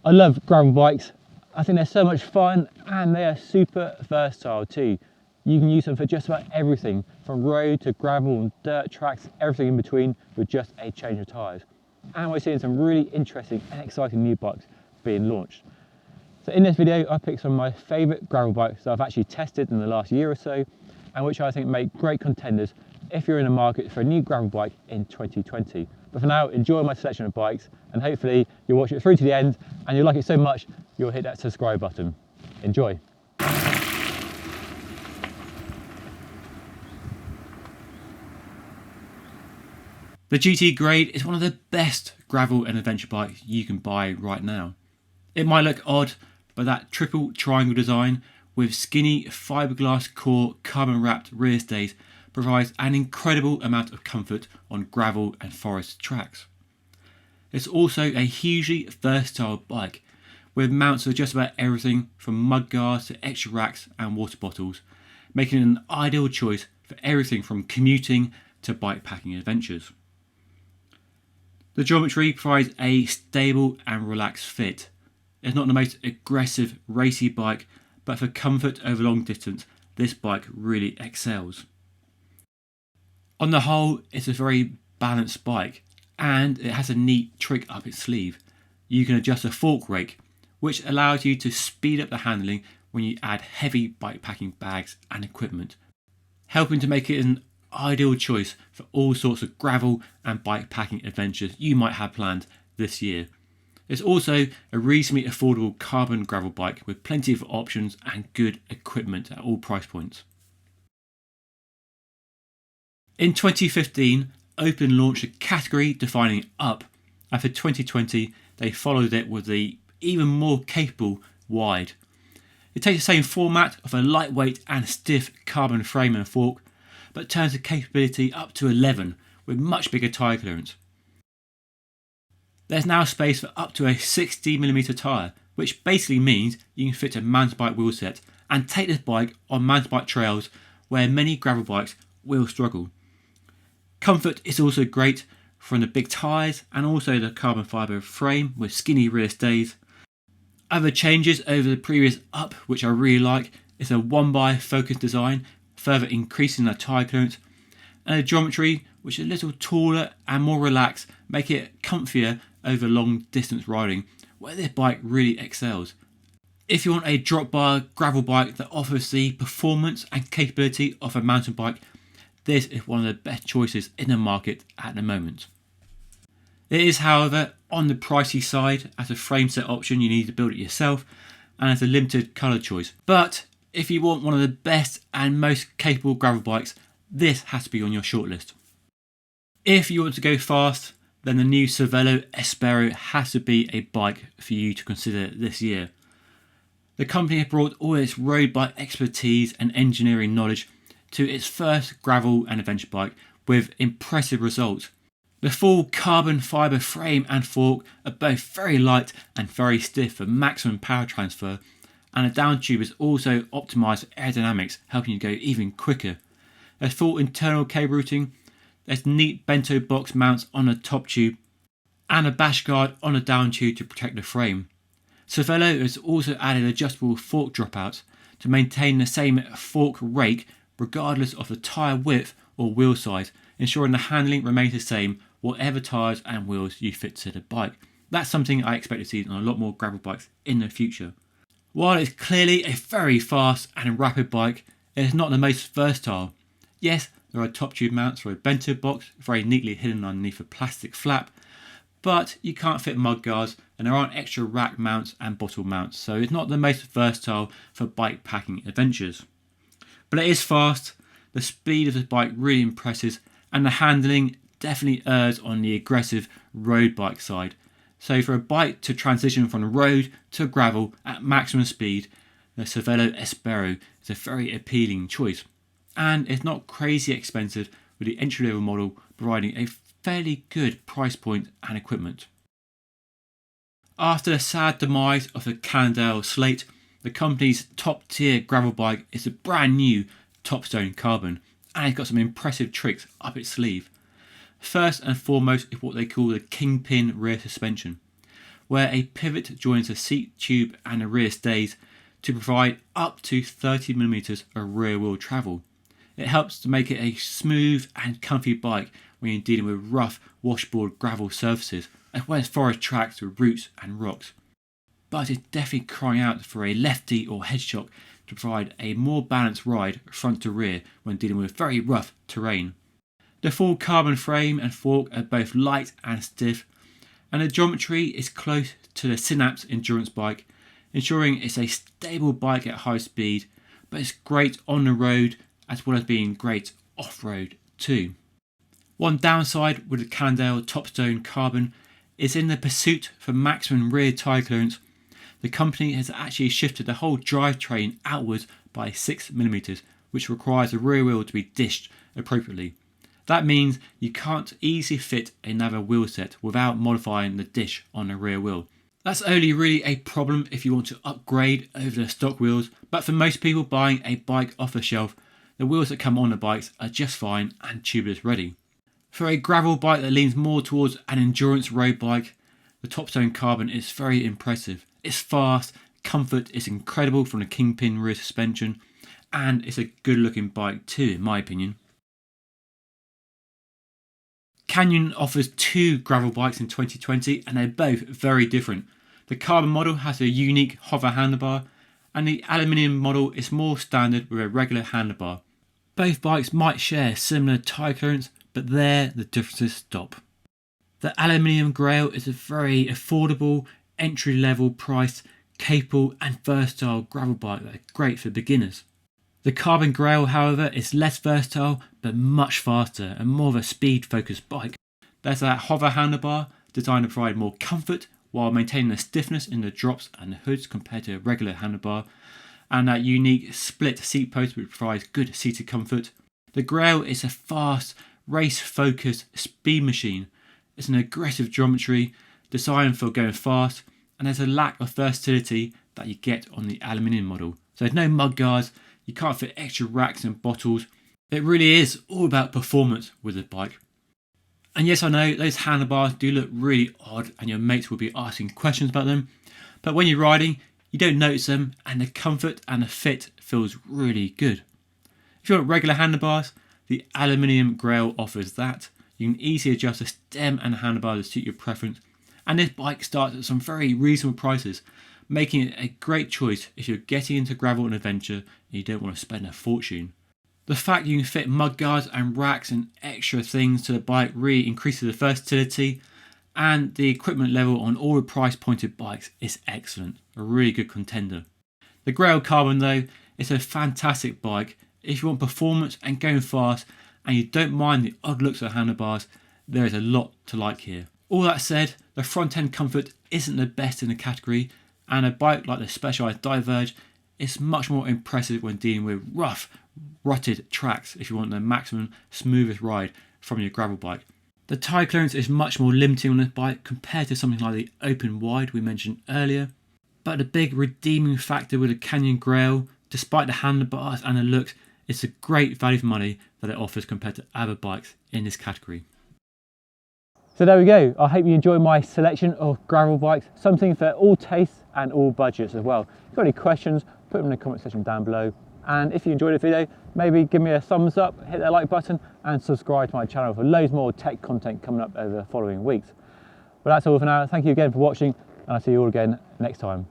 I love gravel bikes. I think they're so much fun and they are super versatile too. You can use them for just about everything, from road to gravel and dirt tracks, everything in between with just a change of tyres. And we're seeing some really interesting and exciting new bikes being launched. So in this video, I picked some of my favourite gravel bikes that I've actually tested in the last year or so, and which I think make great contenders if you're in the market for a new gravel bike in 2020. But for now, enjoy my selection of bikes, and hopefully you'll watch it through to the end and you'll like it so much, you'll hit that subscribe button. Enjoy. The GT Grade is one of the best gravel and adventure bikes you can buy right now. It might look odd, but that triple triangle design with skinny fiberglass core carbon wrapped rear stays provides an incredible amount of comfort on gravel and forest tracks. It's also a hugely versatile bike with mounts for just about everything from mudguards to extra racks and water bottles, making it an ideal choice for everything from commuting to bikepacking adventures. The geometry provides a stable and relaxed fit. It's not the most aggressive racy bike, but for comfort over long distance, this bike really excels. On the whole, it's a very balanced bike, and it has a neat trick up its sleeve. You can adjust a fork rake, which allows you to speed up the handling when you add heavy bikepacking bags and equipment, helping to make it an ideal choice for all sorts of gravel and bikepacking adventures you might have planned this year. It's also a reasonably affordable carbon gravel bike with plenty of options and good equipment at all price points. In 2015, Open launched a category-defining up, and for 2020 they followed it with the even more capable Wide. It takes the same format of a lightweight and stiff carbon frame and fork, but turns the capability up to 11 with much bigger tyre clearance. There's now space for up to a 60mm tyre, which basically means you can fit a mountain bike wheelset and take this bike on mountain bike trails where many gravel bikes will struggle. Comfort is also great from the big tyres and also the carbon fibre frame with skinny rear stays. Other changes over the previous up, which I really like, is a 1x focus design, further increasing the tyre clearance, and a geometry which is a little taller and more relaxed, making it comfier over long distance riding, where this bike really excels. If you want a drop bar gravel bike that offers the performance and capability of a mountain bike, this is one of the best choices in the market at the moment. It is, however, on the pricey side. As a frame set option you need to build it yourself, and as a limited colour choice. But if you want one of the best and most capable gravel bikes, this has to be on your shortlist. If you want to go fast, then the new Cervelo Espero has to be a bike for you to consider this year. The company has brought all its road bike expertise and engineering knowledge to its first gravel and adventure bike with impressive results. The full carbon fibre frame and fork are both very light and very stiff for maximum power transfer, and the down tube is also optimised for aerodynamics, helping you go even quicker. There's full internal cable routing, there's neat bento box mounts on the top tube, and a bash guard on the down tube to protect the frame. Cervelo has also added adjustable fork dropouts to maintain the same fork rake regardless of the tyre width or wheel size, ensuring the handling remains the same whatever tyres and wheels you fit to the bike. That's something I expect to see on a lot more gravel bikes in the future. While it's clearly a very fast and rapid bike, it is not the most versatile. Yes, there are top tube mounts for a bento box, very neatly hidden underneath a plastic flap, but you can't fit mudguards and there aren't extra rack mounts and bottle mounts, so it's not the most versatile for bike packing adventures. But it is fast, the speed of the bike really impresses, and the handling definitely errs on the aggressive road bike side. So for a bike to transition from road to gravel at maximum speed, the Cervelo Espero is a very appealing choice. And it's not crazy expensive, with the entry level model providing a fairly good price point and equipment. After the sad demise of the Cannondale Slate, the company's top tier gravel bike is a brand new Topstone carbon, and it's got some impressive tricks up its sleeve. First and foremost is what they call the kingpin rear suspension. where a pivot joins the seat tube and the rear stays to provide up to 30mm of rear wheel travel. It helps to make it a smooth and comfy bike when you're dealing with rough washboard gravel surfaces, as well as forest tracks with roots and rocks. But it's definitely crying out for a lefty or headshock to provide a more balanced ride front to rear when dealing with very rough terrain. The full carbon frame and fork are both light and stiff, and the geometry is close to the Synapse endurance bike, ensuring it's a stable bike at high speed, but it's great on the road as well as being great off-road too. One downside with the Cannondale Topstone Carbon is in the pursuit for maximum rear tyre clearance. The company has actually shifted the whole drivetrain outwards by 6mm, which requires the rear wheel to be dished appropriately. That means you can't easily fit another wheel set without modifying the dish on the rear wheel. That's only really a problem if you want to upgrade over the stock wheels, but for most people buying a bike off the shelf, the wheels that come on the bikes are just fine and tubeless ready. For a gravel bike that leans more towards an endurance road bike, the Topstone Carbon is very impressive. It's fast, comfort is incredible from the Kingpin rear suspension, and it's a good looking bike too in my opinion. Canyon offers two gravel bikes in 2020 and they're both very different. The Carbon model has a unique hover handlebar and the aluminium model is more standard with a regular handlebar. Both bikes might share similar tyre clearance, but there the differences stop. The aluminium Grail is a very affordable, entry-level priced, capable and versatile gravel bike that is great for beginners. The Carbon Grail, however, is less versatile but much faster and more of a speed-focused bike. There's that hover handlebar designed to provide more comfort while maintaining the stiffness in the drops and the hoods compared to a regular handlebar, and that unique split seat post which provides good seated comfort. The Grail is a fast, race-focused speed machine. It's an aggressive geometry designed for going fast, and there's a lack of versatility that you get on the aluminium model. So there's no mud guards, you can't fit extra racks and bottles. It really is all about performance with the bike. And yes, I know those handlebars do look really odd and your mates will be asking questions about them, but when you're riding, you don't notice them and the comfort and the fit feels really good. If you want regular handlebars, the aluminium Grail offers that. You can easily adjust the stem and the handlebar to suit your preference, and this bike starts at some very reasonable prices, making it a great choice if you're getting into gravel and adventure and you don't want to spend a fortune. The fact you can fit mudguards and racks and extra things to the bike really increases the versatility, and the equipment level on all the price pointed bikes is excellent, a really good contender. The Grail Carbon though is a fantastic bike if you want performance and going fast and you don't mind the odd looks of handlebars. There is a lot to like here. All that said, the front end comfort isn't the best in the category, and a bike like the Specialized Diverge is much more impressive when dealing with rough, rutted tracks if you want the maximum smoothest ride from your gravel bike. The tyre clearance is much more limiting on this bike compared to something like the Open Wide we mentioned earlier, but the big redeeming factor with the Canyon Grail, despite the handlebars and the looks, is a great value for money that it offers compared to other bikes in this category. So there we go. I hope you enjoyed my selection of gravel bikes, something for all tastes and all budgets as well. If you've got any questions, put them in the comment section down below. And if you enjoyed the video, maybe give me a thumbs up, hit that like button and subscribe to my channel for loads more tech content coming up over the following weeks. But that's all for now. Thank you again for watching and I'll see you all again next time.